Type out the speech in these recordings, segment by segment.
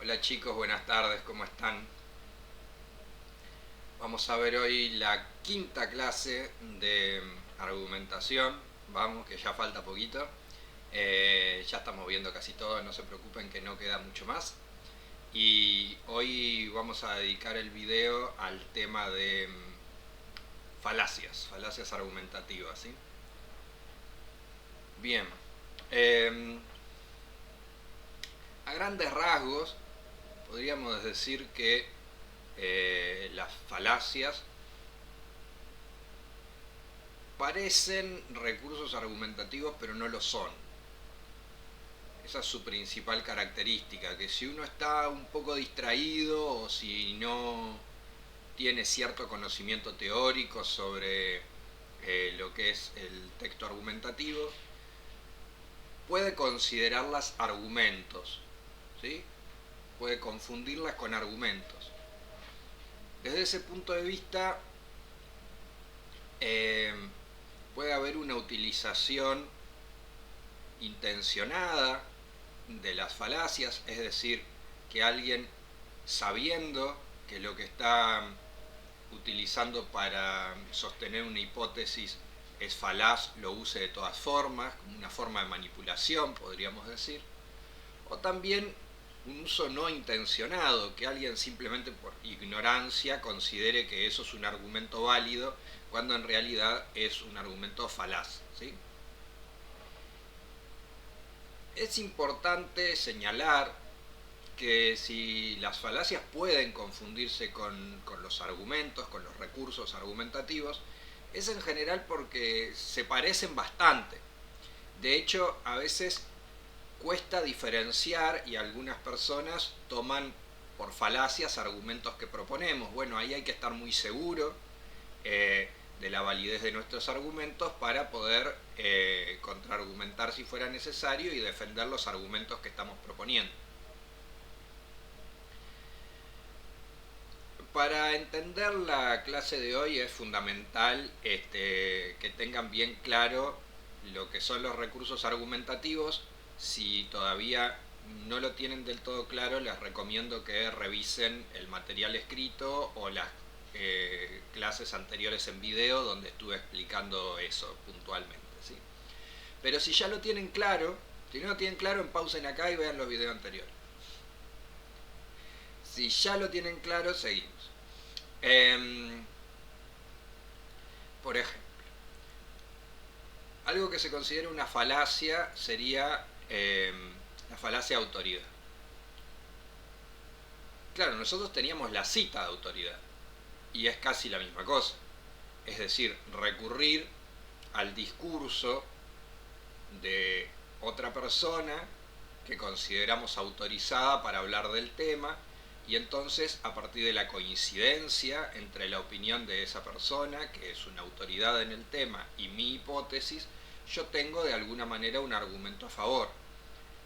Hola chicos, buenas tardes, ¿cómo están? Vamos a ver hoy la quinta clase de argumentación. Vamos, que ya falta poquito. Ya estamos viendo casi todo, no se preocupen que no queda mucho más. Y hoy vamos a dedicar el video al tema de falacias argumentativas, ¿sí? Bien. Eh, a grandes rasgos, podríamos decir que las falacias parecen recursos argumentativos, pero no lo son. Esa es su principal característica, que si uno está un poco distraído o si no tiene cierto conocimiento teórico sobre lo que es el texto argumentativo, puede considerarlas argumentos, ¿sí? Puede confundirlas con argumentos. Desde ese punto de vista, eh, puede haber una utilización intencionada de las falacias, es decir, que alguien, sabiendo que lo que está utilizando para sostener una hipótesis es falaz, lo use de todas formas, como una forma de manipulación, podríamos decir. O también un uso no intencionado, que alguien simplemente por ignorancia considere que eso es un argumento válido, cuando en realidad es un argumento falaz, ¿sí? Es importante señalar que si las falacias pueden confundirse con los argumentos, con los recursos argumentativos, es en general porque se parecen bastante. De hecho, a veces cuesta diferenciar y algunas personas toman por falacias argumentos que proponemos. Bueno, ahí hay que estar muy seguro de la validez de nuestros argumentos para poder contraargumentar si fuera necesario y defender los argumentos que estamos proponiendo. Para entender la clase de hoy es fundamental que tengan bien claro lo que son los recursos argumentativos. Si todavía no lo tienen del todo claro, les recomiendo que revisen el material escrito o las clases anteriores en video donde estuve explicando eso puntualmente, ¿sí? Pero si ya lo tienen claro, si no lo tienen claro, pausen acá y vean los videos anteriores. Si ya lo tienen claro, seguimos. Por ejemplo, algo que se considera una falacia sería la falacia de autoridad. Claro, nosotros teníamos la cita de autoridad y es casi la misma cosa. Es decir, recurrir al discurso de otra persona que consideramos autorizada para hablar del tema, y entonces a partir de la coincidencia entre la opinión de esa persona, que es una autoridad en el tema, y mi hipótesis, yo tengo de alguna manera un argumento a favor.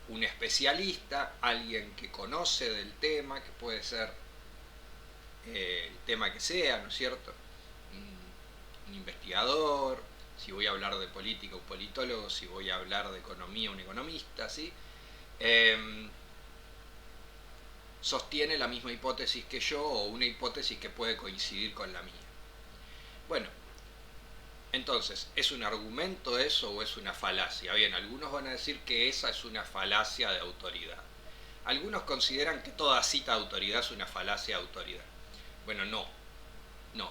Un especialista, alguien que conoce del tema, que puede ser el tema que sea, ¿no es cierto? Un investigador, si voy a hablar de política, un politólogo, si voy a hablar de economía, un economista, ¿sí? Sostiene la misma hipótesis que yo o una hipótesis que puede coincidir con la mía. Bueno, entonces, ¿es un argumento eso o es una falacia? Bien, algunos van a decir que esa es una falacia de autoridad. Algunos consideran que toda cita de autoridad es una falacia de autoridad. Bueno, no,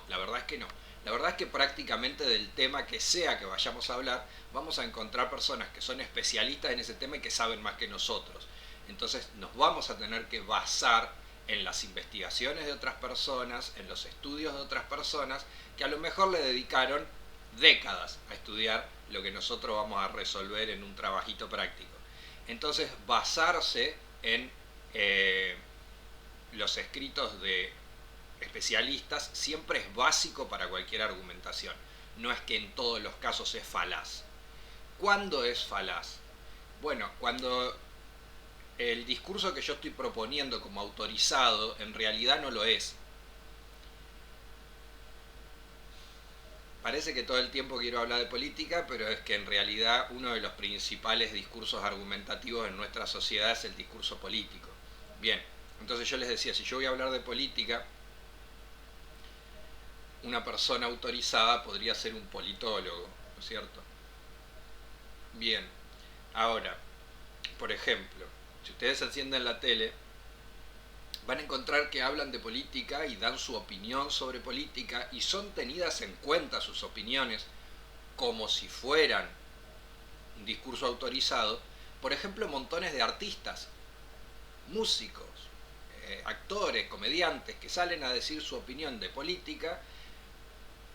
la verdad es que no. La verdad es que prácticamente del tema que sea que vayamos a hablar, vamos a encontrar personas que son especialistas en ese tema y que saben más que nosotros. Entonces nos vamos a tener que basar en las investigaciones de otras personas, en los estudios de otras personas, que a lo mejor le dedicaron décadas a estudiar lo que nosotros vamos a resolver en un trabajito práctico. Entonces, basarse en los escritos de especialistas siempre es básico para cualquier argumentación. No es que en todos los casos es falaz. ¿Cuándo es falaz? Bueno, cuando el discurso que yo estoy proponiendo como autorizado en realidad no lo es. Parece que todo el tiempo quiero hablar de política, pero es que en realidad uno de los principales discursos argumentativos en nuestra sociedad es el discurso político. Bien, Entonces yo les decía, si yo voy a hablar de política, una persona autorizada podría ser un politólogo, ¿no es cierto? Bien, ahora, por ejemplo, si ustedes encienden la tele, van a encontrar que hablan de política y dan su opinión sobre política y son tenidas en cuenta sus opiniones como si fueran un discurso autorizado. Por ejemplo, montones de artistas, músicos, actores, comediantes que salen a decir su opinión de política,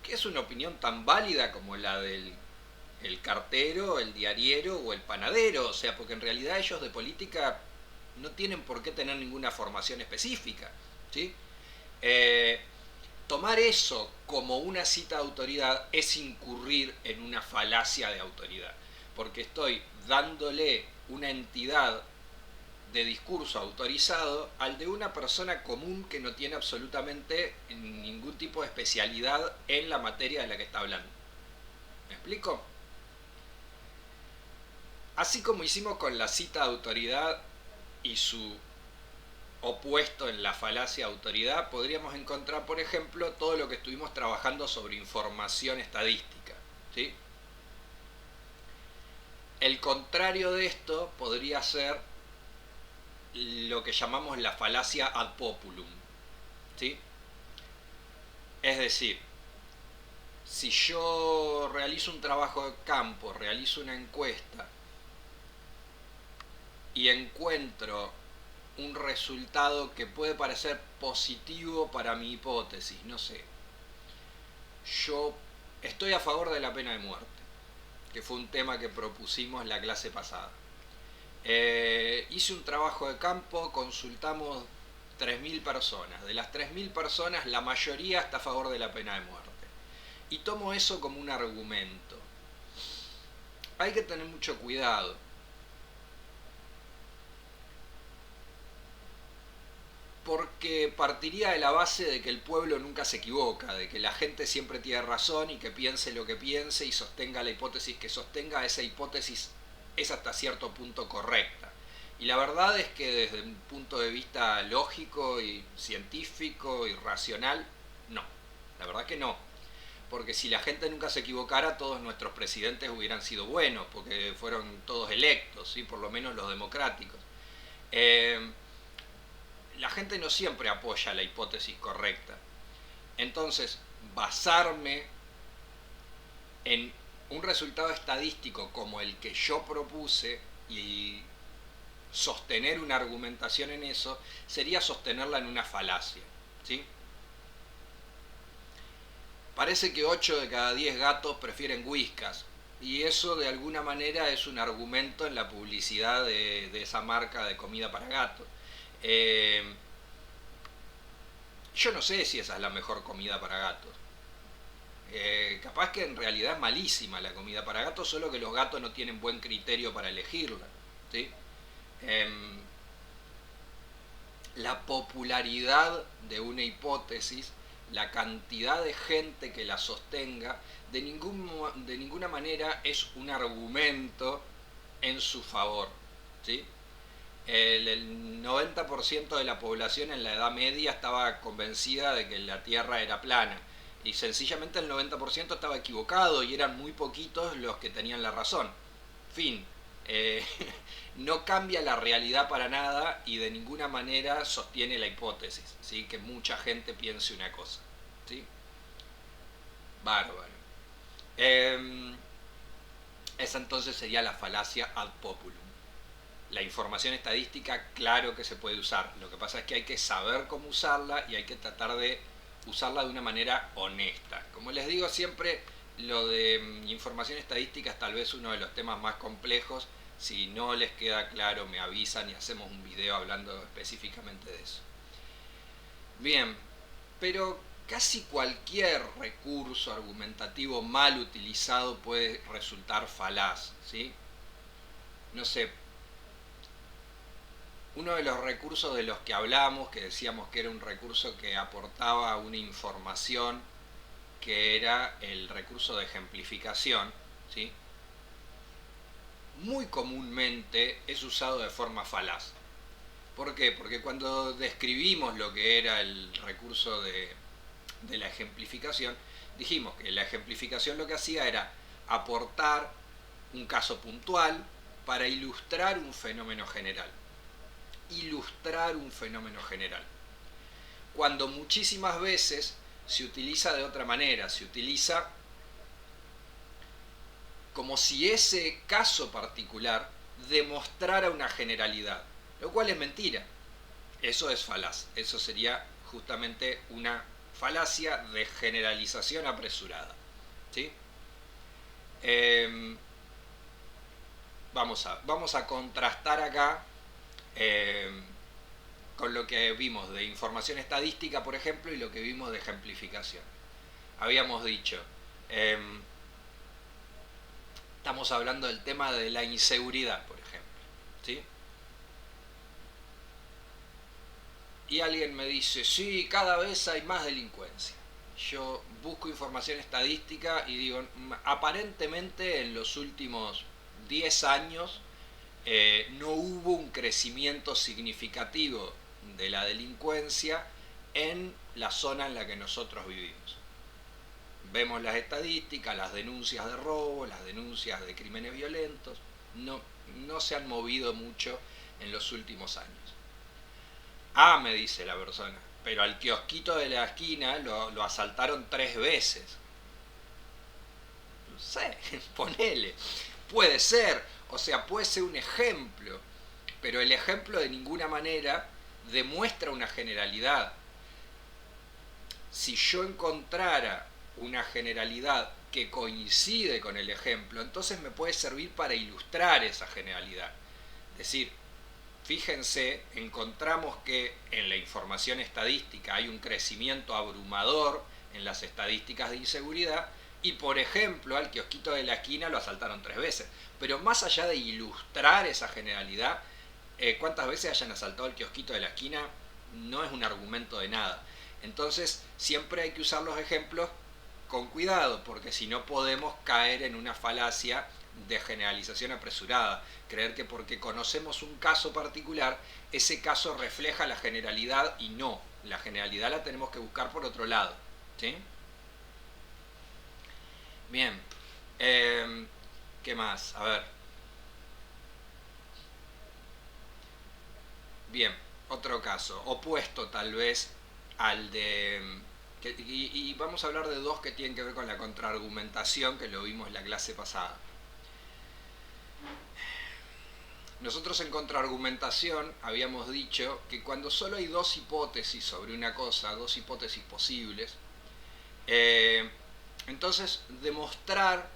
que es una opinión tan válida como la del cartero, el diariero o el panadero, o sea, porque en realidad ellos de política no tienen por qué tener ninguna formación específica, ¿sí? Tomar eso como una cita de autoridad es incurrir en una falacia de autoridad, porque estoy dándole una entidad de discurso autorizado al de una persona común que no tiene absolutamente ningún tipo de especialidad en la materia de la que está hablando. ¿Me explico? Así como hicimos con la cita de autoridad y su opuesto en la falacia de autoridad, podríamos encontrar, por ejemplo, todo lo que estuvimos trabajando sobre información estadística, ¿sí? El contrario de esto podría ser lo que llamamos la falacia ad populum, ¿sí? Es decir, si yo realizo un trabajo de campo, realizo una encuesta y encuentro un resultado que puede parecer positivo para mi hipótesis, no sé, yo estoy a favor de la pena de muerte, que fue un tema que propusimos la clase pasada. Hice un trabajo de campo, consultamos 3.000 personas. De las 3.000 personas, la mayoría está a favor de la pena de muerte. Y tomo eso como un argumento. Hay que tener mucho cuidado. Porque partiría de la base de que el pueblo nunca se equivoca, de que la gente siempre tiene razón y que piense lo que piense y sostenga la hipótesis que sostenga, esa hipótesis es hasta cierto punto correcta. Y la verdad es que desde un punto de vista lógico y científico y racional, no. La verdad que no. Porque si la gente nunca se equivocara, todos nuestros presidentes hubieran sido buenos, porque fueron todos electos, ¿sí? Por lo menos los democráticos. La gente no siempre apoya la hipótesis correcta. Entonces, basarme en un resultado estadístico como el que yo propuse y sostener una argumentación en eso, sería sostenerla en una falacia, ¿sí? Parece que 8 de cada 10 gatos prefieren Whiskas, y eso de alguna manera es un argumento en la publicidad de esa marca de comida para gatos. Yo no sé si esa es la mejor comida para gatos. Capaz que en realidad es malísima la comida para gatos, solo que los gatos no tienen buen criterio para elegirla, ¿sí? La popularidad de una hipótesis, la cantidad de gente que la sostenga, de ninguna manera es un argumento en su favor, ¿sí? El 90% de la población en la Edad Media estaba convencida de que la Tierra era plana y sencillamente el 90% estaba equivocado y eran muy poquitos los que tenían la razón. Fin. Eh, no cambia la realidad para nada y de ninguna manera sostiene la hipótesis, ¿sí? Que mucha gente piense una cosa, ¿sí? Bárbaro. Esa entonces sería la falacia ad populum. La información estadística, claro que se puede usar. Lo que pasa es que hay que saber cómo usarla y hay que tratar de usarla de una manera honesta. Como les digo siempre, lo de información estadística es tal vez uno de los temas más complejos. Si no les queda claro, me avisan y hacemos un video hablando específicamente de eso. Bien, pero casi cualquier recurso argumentativo mal utilizado puede resultar falaz, ¿sí? No sé, uno de los recursos de los que hablamos, que decíamos que era un recurso que aportaba una información, que era el recurso de ejemplificación, ¿sí? Muy comúnmente es usado de forma falaz. ¿Por qué? Porque cuando describimos lo que era el recurso de la ejemplificación, dijimos que la ejemplificación lo que hacía era aportar un caso puntual para ilustrar un fenómeno general. Ilustrar un fenómeno general. Cuando muchísimas veces se utiliza de otra manera, se utiliza como si ese caso particular demostrara una generalidad, lo cual es mentira. Eso es falaz, eso sería justamente una falacia de generalización apresurada. ¿Sí? Vamos a contrastar acá con lo que vimos de información estadística, por ejemplo, y lo que vimos de ejemplificación. Habíamos dicho, estamos hablando del tema de la inseguridad, por ejemplo, ¿sí? Y alguien me dice, sí, cada vez hay más delincuencia. Yo busco información estadística y digo, aparentemente en los últimos 10 años no hubo un crecimiento significativo de la delincuencia en la zona en la que nosotros vivimos. Vemos las estadísticas, las denuncias de robo, las denuncias de crímenes violentos, no se han movido mucho en los últimos años. Ah, me dice la persona, pero al kiosquito de la esquina lo asaltaron 3 veces. No sé, ponele. Puede ser, o sea, puede ser un ejemplo, pero el ejemplo de ninguna manera demuestra una generalidad. Si yo encontrara una generalidad que coincide con el ejemplo, entonces me puede servir para ilustrar esa generalidad. Es decir, fíjense, encontramos que en la información estadística hay un crecimiento abrumador en las estadísticas de inseguridad y, por ejemplo, al kiosquito de la esquina lo asaltaron 3 veces. Pero más allá de ilustrar esa generalidad, cuántas veces hayan asaltado el kiosquito de la esquina no es un argumento de nada. Entonces, siempre hay que usar los ejemplos con cuidado, porque si no podemos caer en una falacia de generalización apresurada, creer que porque conocemos un caso particular, ese caso refleja la generalidad y no, la generalidad la tenemos que buscar por otro lado. ¿Sí? Bien, ¿qué más? A ver. Bien, otro caso, opuesto tal vez al de... y vamos a hablar de dos que tienen que ver con la contraargumentación, que lo vimos en la clase pasada. Nosotros en contraargumentación habíamos dicho que cuando solo hay dos hipótesis sobre una cosa, dos hipótesis posibles, entonces demostrar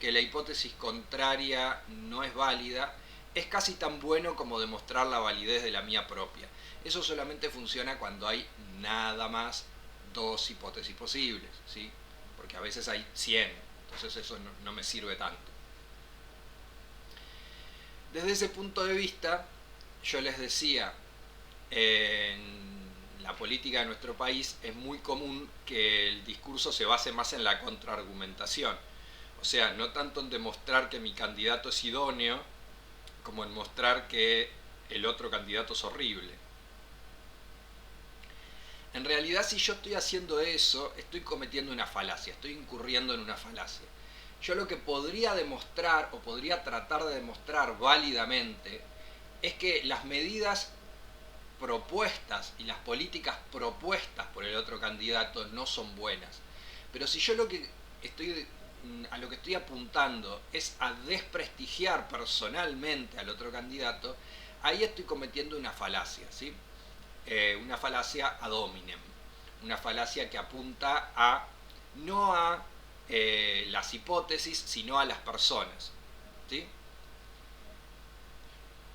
que la hipótesis contraria no es válida es casi tan bueno como demostrar la validez de la mía propia. Eso solamente funciona cuando hay nada más dos hipótesis posibles, ¿sí? Porque a veces hay 100, entonces eso no me sirve tanto. Desde ese punto de vista, yo les decía, en la política de nuestro país es muy común que el discurso se base más en la contraargumentación. O sea, no tanto en demostrar que mi candidato es idóneo, como en mostrar que el otro candidato es horrible. En realidad, si yo estoy haciendo eso, estoy cometiendo una falacia, estoy incurriendo en una falacia. Yo lo que podría demostrar o podría tratar de demostrar válidamente es que las medidas propuestas y las políticas propuestas por el otro candidato no son buenas. Pero si yo a lo que estoy apuntando es a desprestigiar personalmente al otro candidato, ahí estoy cometiendo una falacia, ¿sí? Una falacia ad hominem, una falacia que apunta no a las hipótesis, sino a las personas, ¿sí?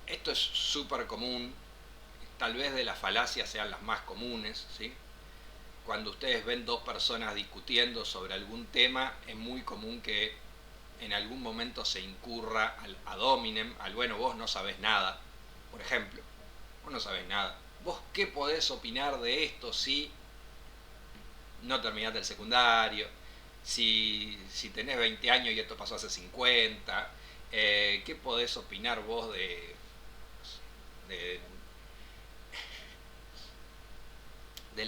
Esto es súper común, tal vez de las falacias sean las más comunes, ¿sí? Cuando ustedes ven dos personas discutiendo sobre algún tema, es muy común que en algún momento se incurra al ad hominem, al bueno, vos no sabés nada, por ejemplo, vos no sabés nada. ¿Vos qué podés opinar de esto si no terminaste el secundario? Si tenés 20 años y esto pasó hace 50, ¿qué podés opinar vos de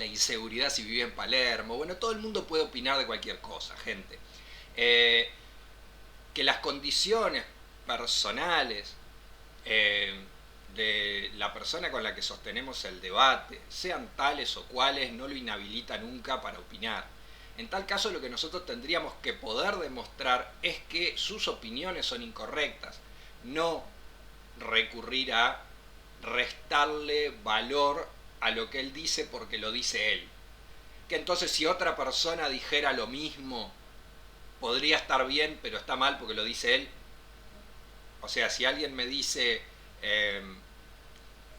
la inseguridad si vivía en Palermo. Bueno, todo el mundo puede opinar de cualquier cosa, gente. Que las condiciones personales de la persona con la que sostenemos el debate, sean tales o cuales, no lo inhabilita nunca para opinar. En tal caso, lo que nosotros tendríamos que poder demostrar es que sus opiniones son incorrectas, no recurrir a restarle valor a lo que él dice porque lo dice él. Que entonces si otra persona dijera lo mismo, podría estar bien, pero está mal porque lo dice él. O sea, si alguien me dice,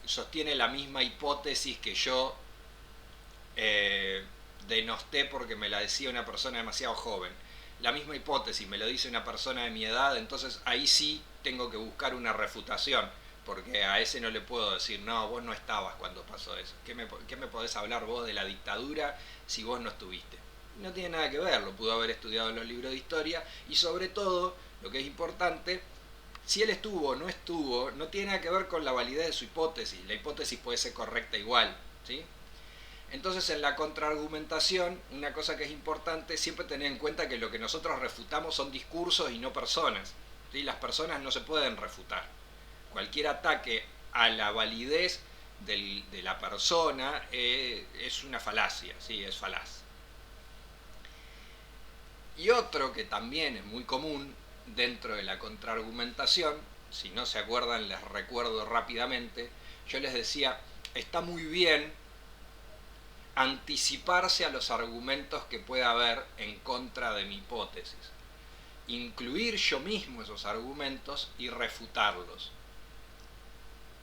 sostiene la misma hipótesis que yo denosté porque me la decía una persona demasiado joven, la misma hipótesis me lo dice una persona de mi edad, entonces ahí sí tengo que buscar una refutación, porque a ese no le puedo decir, no, vos no estabas cuando pasó eso. ¿Qué me podés hablar vos de la dictadura si vos no estuviste? No tiene nada que ver, lo pudo haber estudiado en los libros de historia, y sobre todo, lo que es importante, si él estuvo o no estuvo, no tiene nada que ver con la validez de su hipótesis. La hipótesis puede ser correcta igual, ¿sí? Entonces, en la contraargumentación, una cosa que es importante, siempre tener en cuenta que lo que nosotros refutamos son discursos y no personas, ¿sí? Las personas no se pueden refutar. Cualquier ataque a la validez de la persona es una falacia, ¿sí? Es falaz. Y otro que también es muy común dentro de la contraargumentación, si no se acuerdan les recuerdo rápidamente, yo les decía, está muy bien anticiparse a los argumentos que pueda haber en contra de mi hipótesis, incluir yo mismo esos argumentos y refutarlos,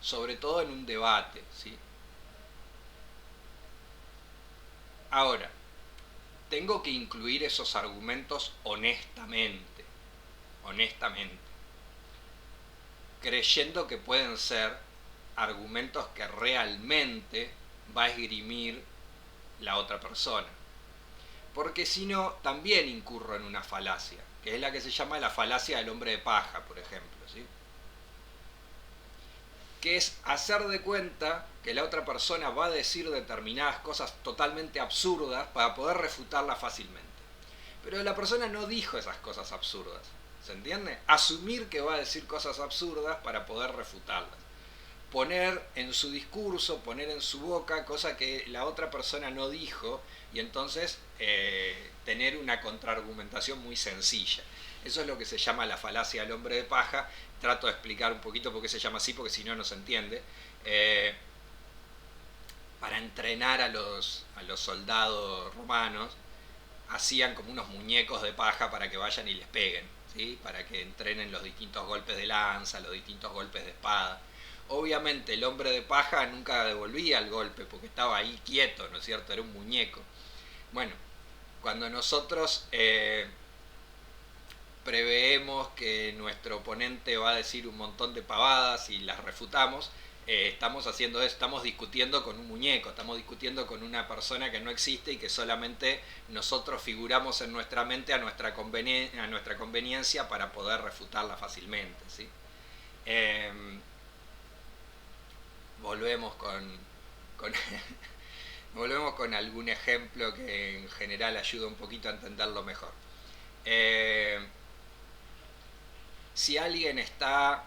sobre todo en un debate, ¿sí? Ahora, tengo que incluir esos argumentos honestamente, creyendo que pueden ser argumentos que realmente va a esgrimir la otra persona. Porque si no, también incurro en una falacia, que es la que se llama la falacia del hombre de paja, por ejemplo, ¿sí? Que es hacer de cuenta que la otra persona va a decir determinadas cosas totalmente absurdas para poder refutarla fácilmente. Pero la persona no dijo esas cosas absurdas, ¿se entiende? Asumir que va a decir cosas absurdas para poder refutarlas. Poner en su discurso, poner en su boca cosa que la otra persona no dijo, y entonces tener una contraargumentación muy sencilla. Eso es lo que se llama la falacia del hombre de paja. Trato de explicar un poquito por qué se llama así, porque si no, no se entiende. Para entrenar a los soldados romanos, hacían como unos muñecos de paja para que vayan y les peguen, ¿sí? Para que entrenen los distintos golpes de lanza, los distintos golpes de espada. Obviamente el hombre de paja nunca devolvía el golpe porque estaba ahí quieto, ¿no es cierto? Era un muñeco. Bueno, cuando nosotros preveemos que nuestro oponente va a decir un montón de pavadas y las refutamos, estamos haciendo eso, estamos discutiendo con un muñeco, estamos discutiendo con una persona que no existe y que solamente nosotros figuramos en nuestra mente a nuestra conveniencia para poder refutarla fácilmente, ¿sí? Volvemos volvemos con algún ejemplo que en general ayuda un poquito a entenderlo mejor. Si alguien está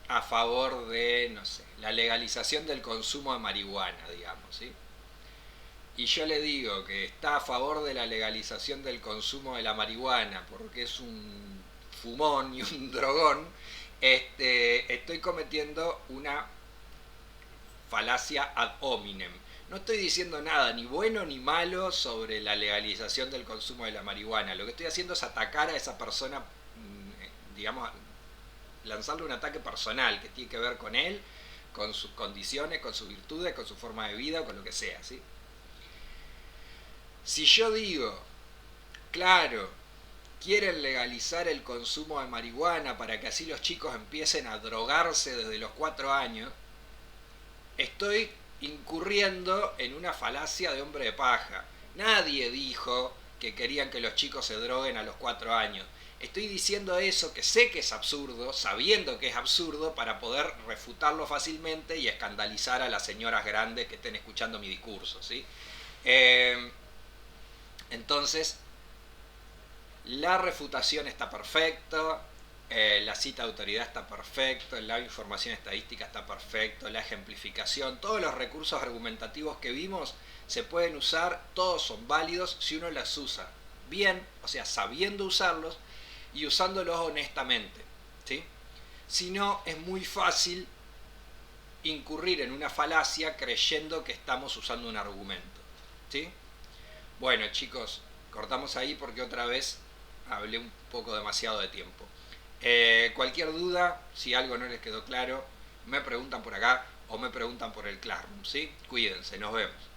a favor de, no sé, la legalización del consumo de marihuana, digamos, ¿sí? Y yo le digo que está a favor de la legalización del consumo de la marihuana porque es un fumón y un drogón, estoy cometiendo una falacia ad hominem. No estoy diciendo nada ni bueno ni malo sobre la legalización del consumo de la marihuana. Lo que estoy haciendo es atacar a esa persona, digamos, lanzarle un ataque personal que tiene que ver con él, con sus condiciones, con sus virtudes, con su forma de vida, con lo que sea, ¿sí? Si yo digo, claro, quieren legalizar el consumo de marihuana para que así los chicos empiecen a drogarse desde los 4 años, estoy incurriendo en una falacia de hombre de paja. Nadie dijo que querían que los chicos se droguen a los 4 años. Estoy diciendo eso que sé que es absurdo, sabiendo que es absurdo, para poder refutarlo fácilmente y escandalizar a las señoras grandes que estén escuchando mi discurso, ¿sí? Eh, entonces, la refutación está perfecto, la cita de autoridad está perfecto, la información estadística está perfecto, la ejemplificación, todos los recursos argumentativos que vimos se pueden usar, todos son válidos si uno los usa bien, o sea, sabiendo usarlos y usándolos honestamente, ¿sí? Si no, es muy fácil incurrir en una falacia creyendo que estamos usando un argumento, ¿sí? Bueno, chicos, cortamos ahí porque otra vez hablé un poco demasiado de tiempo. Cualquier duda, si algo no les quedó claro, me preguntan por acá o me preguntan por el Classroom, ¿sí? Cuídense, nos vemos.